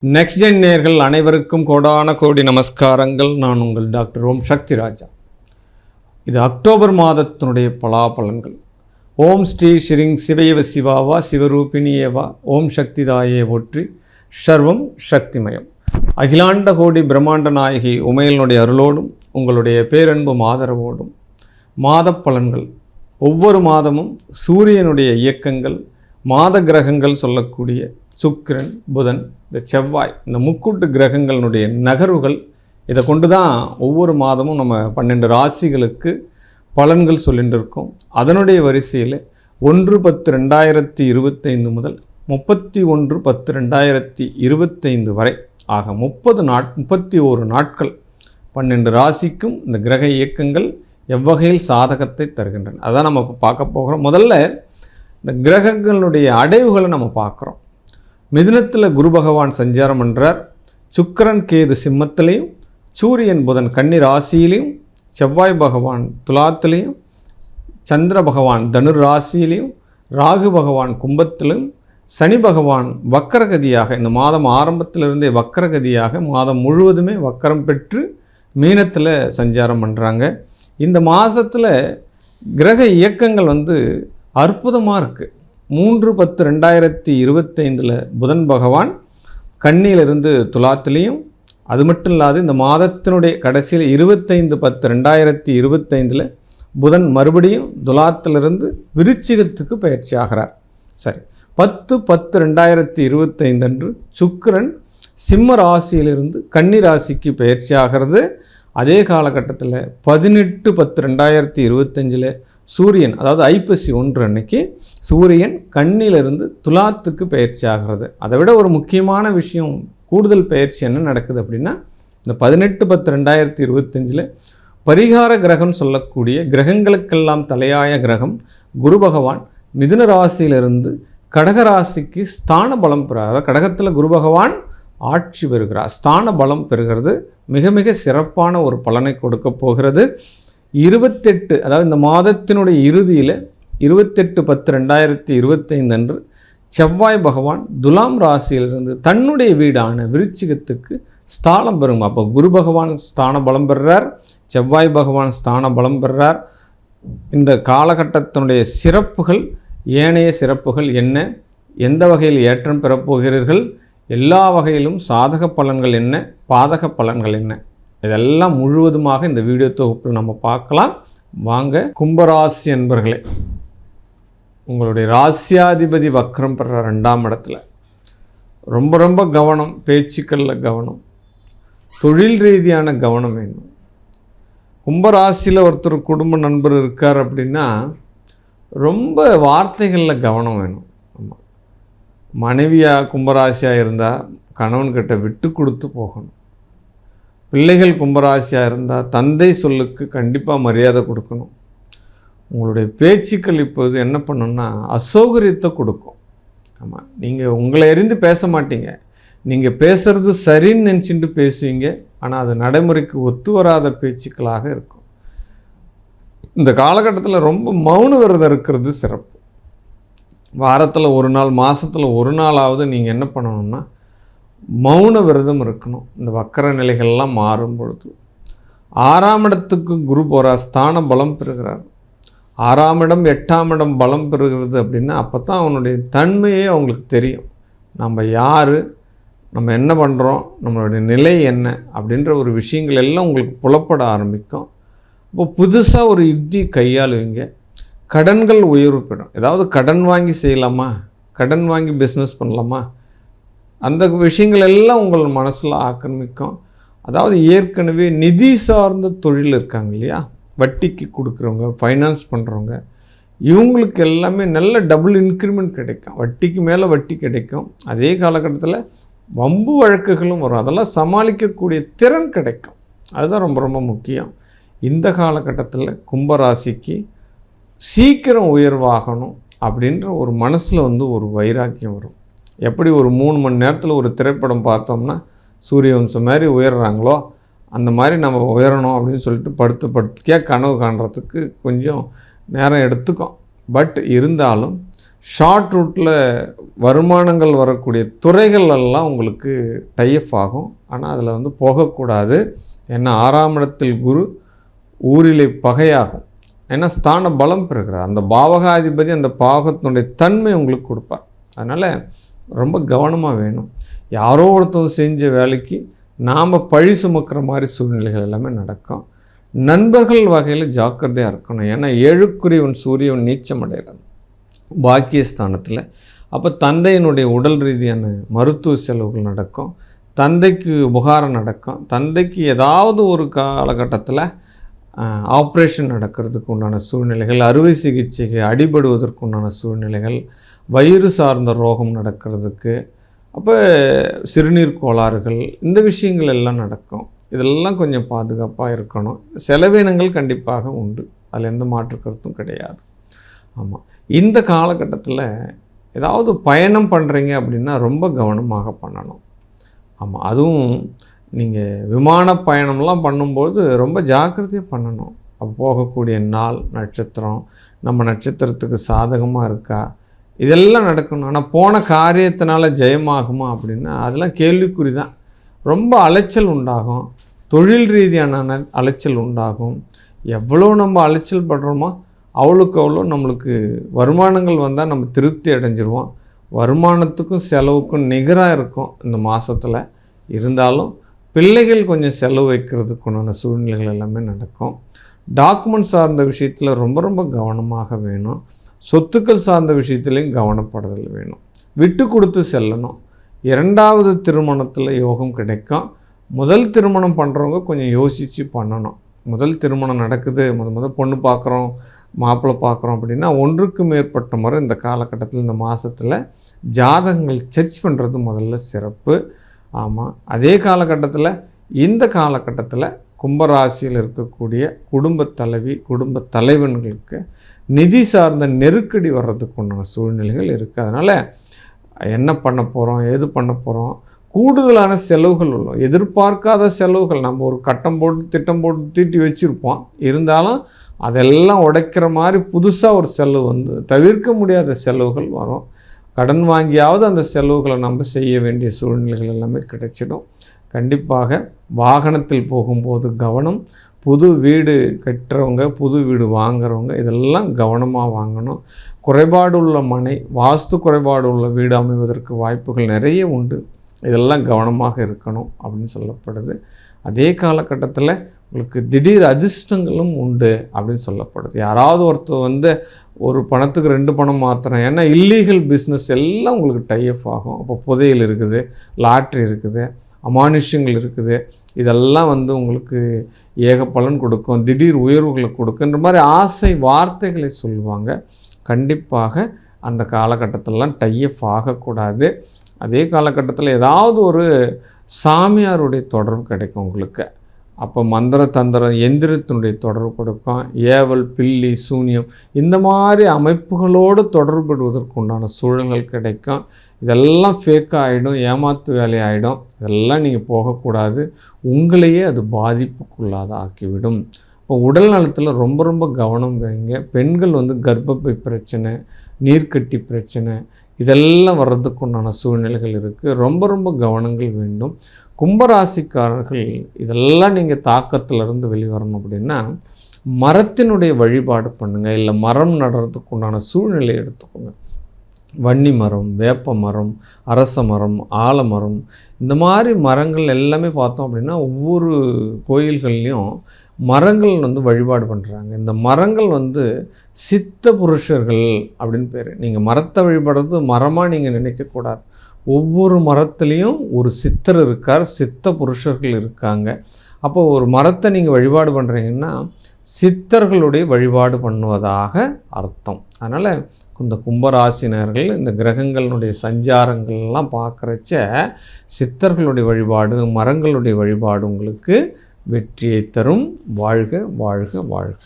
Next gen நேயர்கள் அனைவருக்கும் கோடான கோடி நமஸ்காரங்கள். நான் உங்கள் டாக்டர் ஓம் சக்தி ராஜா. இது அக்டோபர் மாதத்தினுடைய பலாபலன்கள். ஓம் ஸ்ரீ ஸ்ரீங் சிவயவ சிவாவா சிவரூபிணியேவா ஓம் சக்தி தாயே போற்றி சர்வம் சக்திமயம். அகிலாண்ட கோடி பிரம்மாண்ட நாயகி உமையனுடைய அருளோடும் உங்களுடைய பேரன்பு ஆதரவோடும் மாத பலன்கள் ஒவ்வொரு மாதமும் சூரியனுடைய இயக்கங்கள், மாத கிரகங்கள் சொல்லக்கூடிய சுக்கிரன், புதன், இந்த செவ்வாய், இந்த முக்கூட்டு கிரகங்களுடைய நகர்வுகள், இதை கொண்டு தான் ஒவ்வொரு மாதமும் நம்ம 12 ராசிகளுக்கு பலன்கள் சொல்லிட்டு இருக்கோம். அதனுடைய வரிசையில் 1/10/2025 முதல் 31/10/2025 வரை ஆக 31 நாட்கள் 12 ராசிக்கும் இந்த கிரக இயக்கங்கள் எவ்வகையில் சாதகத்தை தருகின்றன அதான் நம்ம இப்போ பார்க்க போகிறோம். முதல்ல இந்த கிரகங்களுடைய அடைவுகளை நம்ம பார்க்குறோம். மிதுனத்தில் குரு பகவான் சஞ்சாரம் பண்ணுறார். சுக்கிரன் கேது சிம்மத்திலையும், சூரியன் புதன் கன்னி ராசியிலையும், செவ்வாய் பகவான் துலாத்திலையும், சந்திர பகவான் தனுர் ராசியிலையும், ராகு பகவான் கும்பத்திலும், சனி பகவான் வக்கரகதியாக இந்த மாதம் ஆரம்பத்திலிருந்தே வக்கரகதியாக மாதம் முழுவதுமே வக்கரம் பெற்று மீனத்தில் சஞ்சாரம் பண்ணுறாங்க. இந்த மாதத்தில் கிரக இயக்கங்கள் அற்புதமாக இருக்குது. 3/10/2025 புதன் பகவான் கன்னியிலிருந்து துலாத்திலையும், அது மட்டும் இல்லாது இந்த மாதத்தினுடைய கடைசியில் 25/10/2025 புதன் மறுபடியும் துலாத்திலிருந்து விருச்சிகத்துக்கு பயிற்சி ஆகிறார். சரி, 10/10/2025 அன்று சுக்கிரன் சிம்ம ராசியிலிருந்து கன்னி ராசிக்கு பயிற்சி ஆகிறது. அதே காலகட்டத்தில் 18/10/2025 சூரியன், அதாவது ஐப்பசி 1 அன்னைக்கு சூரியன் கன்னியிலிருந்து துலாத்துக்கு பயிற்சி ஆகிறது. அதை விட ஒரு முக்கியமான விஷயம், கூடுதல் பயிற்சி என்ன நடக்குது அப்படின்னா, இந்த 18/10/2025 பரிகார கிரகம் சொல்லக்கூடிய கிரகங்களுக்கெல்லாம் தலையாய கிரகம் குரு பகவான் மிதுன ராசியிலிருந்து கடக ராசிக்கு ஸ்தான பலம் பெறார். கடகத்தில் குரு பகவான் ஆட்சி பெறுகிறார், ஸ்தான பலம் பெறுகிறது. மிக மிக சிறப்பான ஒரு பலனை கொடுக்க போகிறது. 28, அதாவது இந்த மாதத்தினுடைய இறுதியில் 28/10/2025 அன்று செவ்வாய் பகவான் துலாம் ராசியிலிருந்து தன்னுடைய வீடான விருச்சிகத்துக்கு ஸ்தானம் பெறும். அப்போ குரு பகவான் ஸ்தான பலம் பெறுறார், செவ்வாய் பகவான் ஸ்தான பலம் பெறுறார். இந்த காலகட்டத்தினுடைய சிறப்புகள், ஏனைய சிறப்புகள் என்ன, எந்த வகையில் ஏற்றம் பெறப்போகிறீர்கள், எல்லா வகையிலும் சாதக பலன்கள் என்ன, பாதக பலன்கள் என்ன, இதெல்லாம் முழுவதுமாக இந்த வீடியோ தொகுப்பில் நம்ம பார்க்கலாம். வாங்க. கும்பராசி என்பர்களே, உங்களுடைய ராசியாதிபதி வக்ரம் பெற 2ஆம் இடத்துல ரொம்ப ரொம்ப கவனம், பேச்சுக்களில் கவனம், தொழில் ரீதியான கவனம் வேணும். கும்பராசியில் ஒருத்தர் குடும்ப நண்பர் இருக்கார் அப்படின்னா ரொம்ப வார்த்தைகளில் கவனம் வேணும். ஆமாம், மனைவியாக கும்பராசியாக இருந்தால் கணவன்கிட்ட விட்டு கொடுத்து போகணும். பிள்ளைகள் கும்பராசியாக இருந்தால் தந்தை சொல்லுக்கு கண்டிப்பாக மரியாதை கொடுக்கணும். உங்களுடைய பேச்சுக்கள் இப்போது என்ன பண்ணணும்னா அசௌகரியத்தை கொடுக்கும். ஆமாம், நீங்கள் உங்களை அறிந்து பேச மாட்டீங்க, நீங்கள் பேசுகிறது சரின்னு நினச்சிட்டு பேசுவீங்க, ஆனால் அது நடைமுறைக்கு ஒத்து வராத பேச்சுக்களாக இருக்கும். இந்த காலகட்டத்தில் ரொம்ப மௌன விரதம் இருக்கிறது சிறப்பு. வாரத்தில் ஒரு நாள், மாதத்தில் ஒரு நாளாவது நீங்கள் என்ன பண்ணணும்னா மௌன விரதம் இருக்கணும். இந்த வக்கர நிலைகள்லாம் மாறும் பொழுது 6ஆம் இடத்துக்கு குரு போகிறார், ஸ்தான பலம் பெறுகிறார். 6ஆம் இடம் 8ஆம் இடம் பலம் பெறுகிறது அப்படின்னா அப்போ தான் அவனுடைய தன்மையே அவங்களுக்கு தெரியும். நம்ம யார், நம்ம என்ன பண்ணுறோம், நம்மளுடைய நிலை என்ன அப்படின்ற ஒரு விஷயங்கள் எல்லாம் உங்களுக்கு புலப்பட ஆரம்பிக்கும். இப்போ புதுசாக ஒரு யுக்தி கையாளுவீங்க. கடன்கள் உயர்வு பெறும். ஏதாவது கடன் வாங்கி செய்யலாமா, கடன் வாங்கி பிஸ்னஸ் பண்ணலாமா, அந்த விஷயங்கள் எல்லாம் உங்கள் மனசில் ஆக்கிரமிக்கும். அதாவது ஏற்கனவே நிதி சார்ந்த தொழில் இருக்காங்க இல்லையா, வட்டிக்கு கொடுக்குறவங்க, ஃபைனான்ஸ் பண்ணுறவங்க, இவங்களுக்கு எல்லாமே நல்ல டபுள் இன்க்ரிமெண்ட் கிடைக்கும். வட்டிக்கு மேலே வட்டி கிடைக்கும். அதே காலகட்டத்தில் வம்பு வழக்குகளும் வரும். அதெல்லாம் சமாளிக்கக்கூடிய திறன் கிடைக்கும். அதுதான் ரொம்ப ரொம்ப முக்கியம். இந்த காலகட்டத்தில் கும்பராசிக்கு சீக்கிரம் உயர்வாகணும் அப்படின்ற ஒரு மனசில் ஒரு வைராக்கியம் வரும். எப்படி ஒரு 3 மணி நேரத்தில் ஒரு திரைப்படம் பார்த்தோம்னா சூரியவம்சம் மாதிரி உயர்றாங்களோ அந்த மாதிரி நம்ம உயரணும் அப்படின்னு சொல்லிட்டு படுத்துக்கே கனவு காண்றதுக்கு கொஞ்சம் நேரம் எடுத்துக்கும். பட் இருந்தாலும் ஷார்ட் ரூட்டில் வருமானங்கள் வரக்கூடிய துறைகள் எல்லாம் உங்களுக்கு டைப் ஆகும். ஆனால் அதில் வந்து போகக்கூடாது. ஏன்னா 6ஆம் இடத்தில் குரு, ஊரிலே பகையாகும். ஏன்னா ஸ்தான பலம் பெறுகிறார். அந்த பாவகாதிபதி அந்த பாவகத்தினுடைய தன்மை உங்களுக்கு கொடுப்பார். அதனால் ரொம்ப கவனமாக வேணும். யாரோ ஒருத்தர் செஞ்ச வேலைக்கு நாம் பழி சுமக்கிற மாதிரி சூழ்நிலைகள் எல்லாமே நடக்கும். நண்பர்கள் வகையில் ஜாக்கிரதையாக இருக்கணும். ஏன்னா 7க்குரியவன் சூரியன் நீச்சம் அடைகிறான் பாக்கியஸ்தானத்தில். அப்போ தந்தையினுடைய உடல் ரீதியான மருத்துவ செலவுகள் நடக்கும். தந்தைக்கு உபகாரம் நடக்கும். தந்தைக்கு ஏதாவது ஒரு காலகட்டத்தில் ஆப்ரேஷன் நடக்கிறதுக்கு உண்டான சூழ்நிலைகள், அறுவை சிகிச்சைக்கு அடிபடுவதற்கு உண்டான சூழ்நிலைகள், வயிறு சார்ந்த ரோகம் நடக்கிறதுக்கு, அப்போ சிறுநீர் கோளாறுகள், இந்த விஷயங்கள் எல்லாம் நடக்கும். இதெல்லாம் கொஞ்சம் பாதுகாப்பாக இருக்கணும். செலவினங்கள் கண்டிப்பாக உண்டு, அதில் எந்த மாற்று கருத்தும் கிடையாது. ஆமாம், இந்த காலகட்டத்தில் ஏதாவது பயணம் பண்ணுறீங்க அப்படின்னா ரொம்ப கவனமாக பண்ணணும். ஆமாம், அதுவும் நீங்கள் விமான பயணம்லாம் பண்ணும்போது ரொம்ப ஜாக்கிரதையாக பண்ணணும். அப்போ போகக்கூடிய நாள், நட்சத்திரம், நம்ம நட்சத்திரத்துக்கு சாதகமாக இருக்கா, இதெல்லாம் நடக்கணும். ஆனால் போன காரியத்தினால ஜெயமாகுமா அப்படின்னா அதெல்லாம் கேள்விக்குறி தான். ரொம்ப அலைச்சல் உண்டாகும், தொழில் ரீதியான அலைச்சல் உண்டாகும். எவ்வளோ நம்ம அலைச்சல் படுறோமோ அவ்வளோக்கு அவ்வளோ நம்மளுக்கு வருமானங்கள் வந்தால் நம்ம திருப்தி அடைஞ்சிருவோம். வருமானத்துக்கும் செலவுக்கும் நிகராக இருக்கும் இந்த மாதத்தில். இருந்தாலும் பிள்ளைகள் கொஞ்சம் செலவு வைக்கிறதுக்கு உண்டான சூழ்நிலைகள் எல்லாமே நடக்கும். டாக்குமெண்ட் சார்ந்த விஷயத்தில் ரொம்ப ரொம்ப கவனமாக வேணும். சொத்துக்கள் சார்ந்த விஷயத்துலையும் கவனப்படுதல் வேணும். விட்டு கொடுத்து செல்லணும். 2வது திருமணத்தில் யோகம் கிடைக்கும். முதல் திருமணம் பண்ணுறவங்க கொஞ்சம் யோசித்து பண்ணணும். முதல் திருமணம் நடக்குது, முதல் பொண்ணு பார்க்குறோம், மாப்பிள்ளை பார்க்குறோம் அப்படின்னா 1க்கு மேற்பட்ட முறை இந்த காலகட்டத்தில், இந்த மாதத்தில் ஜாதகங்கள் சர்ச் பண்ணுறது முதல்ல சிறப்பு. ஆமாம், அதே காலகட்டத்தில், இந்த காலகட்டத்தில் கும்பராசியில் இருக்கக்கூடிய குடும்ப தலைவி, குடும்ப தலைவன்களுக்கு நிதி சார்ந்த நெருக்கடி வர்றதுக்கு உண்டான சூழ்நிலைகள் இருக்குது. அதனால் என்ன பண்ண போகிறோம், ஏது பண்ண போகிறோம், கூடுதலான செலவுகள் உள்ள எதிர்பார்க்காத செலவுகள். நம்ம ஒரு கட்டம் போட்டு திட்டம் போட்டு தீட்டி வச்சுருப்போம். இருந்தாலும் அதெல்லாம் உடைக்கிற மாதிரி புதுசாக ஒரு செலவு வந்து தவிர்க்க முடியாத செலவுகள் வரும். கடன் வாங்கியாவது அந்த செலவுகளை நம்ம செய்ய வேண்டிய சூழ்நிலைகள் எல்லாமே கிடைச்சிடும். கண்டிப்பாக வாகனத்தில் போகும்போது கவனம். புது வீடு கட்டுறவங்க, புது வீடு வாங்குறவங்க இதெல்லாம் கவனமாக வாங்கணும். குறைபாடு உள்ள மனை, வாஸ்து குறைபாடு உள்ள வீடு அமைவதற்கு வாய்ப்புகள் நிறைய உண்டு. இதெல்லாம் கவனமாக இருக்கணும் அப்படின்னு சொல்லப்படுது. அதே காலகட்டத்தில் உங்களுக்கு திடீர் அதிர்ஷ்டங்களும் உண்டு அப்படின்னு சொல்லப்படுது. யாராவது ஒருத்தர் வந்து ஒரு பணத்துக்கு 2 பணம் மாத்திரம், ஏன்னா இல்லீகல் பிஸ்னஸ் எல்லாம் உங்களுக்கு டைப் ஆகும். அப்போ புதையல் இருக்குது, லாட்ரி இருக்குது, அமானுஷ்யங்கள் இருக்குது. இதெல்லாம் வந்து உங்களுக்கு ஏக பலன் கொடுக்கும், திடீர் உயர்வுகளை கொடுக்குன்ற மாதிரி ஆசை வார்த்தைகளை சொல்லுவாங்க. கண்டிப்பாக அந்த காலகட்டத்திலலாம் டைப் ஆகக்கூடாது. அதே காலகட்டத்தில் ஏதாவது ஒரு சாமியாருடைய தொடர்பு கிடைக்கும் உங்களுக்கு. அப்போ மந்திர தந்திரம் எந்திரத்தினுடைய தொடர்பு கொடுக்கும். ஏவல், பில்லி, சூனியம் இந்த மாதிரி அமைப்புகளோடு தொடர்புடுவதற்கு உண்டான சூழல்கள் கிடைக்கும். இதெல்லாம் ஃபேக்காக ஆகிடும், ஏமாத்து வேலையாகிடும். இதெல்லாம் நீங்கள் போகக்கூடாது. உங்களையே அது பாதிப்புக்குள்ளாத ஆக்கிவிடும். இப்போ உடல் நலத்தில் ரொம்ப ரொம்ப கவனம் வைங்க. பெண்கள் வந்து கர்ப்பப்பை பிரச்சனை, நீர்க்கட்டி பிரச்சனை இதெல்லாம் வர்றதுக்கு உண்டான சூழ்நிலைகள் இருக்குது. ரொம்ப ரொம்ப கவனங்கள் வேண்டும். கும்பராசிக்காரர்கள் இதெல்லாம் நீங்கள் தாக்கத்திலிருந்து வெளிவரணும் அப்படின்னா மரத்தினுடைய வழிபாடு பண்ணுங்கள். இல்லை மரம் நடுறதுக்கு உண்டான சூழ்நிலை எடுத்துக்கோங்க. வன்னி மரம், வேப்ப மரம், அரச மரம், ஆலமரம் இந்த மாதிரி மரங்கள் எல்லாமே பார்த்தோம் அப்படின்னா ஒவ்வொரு கோயில்கள்லேயும் மரங்கள் வந்து வழிபாடு பண்ணுறாங்க. இந்த மரங்கள் வந்து சித்த புருஷர்கள் அப்படின்னு பேர். நீங்கள் மரத்தை வழிபடுறது மரமாக நீங்கள் நினைக்கக்கூடாது. ஒவ்வொரு மரத்துலேயும் ஒரு சித்தர் இருக்கார், சித்த புருஷர்கள் இருக்காங்க. அப்போ ஒரு மரத்தை நீங்கள் வழிபாடு பண்ணுறீங்கன்னா சித்தர்களுடைய வழிபாடு பண்ணுவதாக அர்த்தம். அதனால் இந்த கும்பராசினர்கள் இந்த கிரகங்களுடைய சஞ்சாரங்கள்லாம் பார்க்குறச்ச சித்தர்களுடைய வழிபாடு, மரங்களுடைய வழிபாடு உங்களுக்கு வெற்றியை தரும். வாழ்க வாழ்க வாழ்க.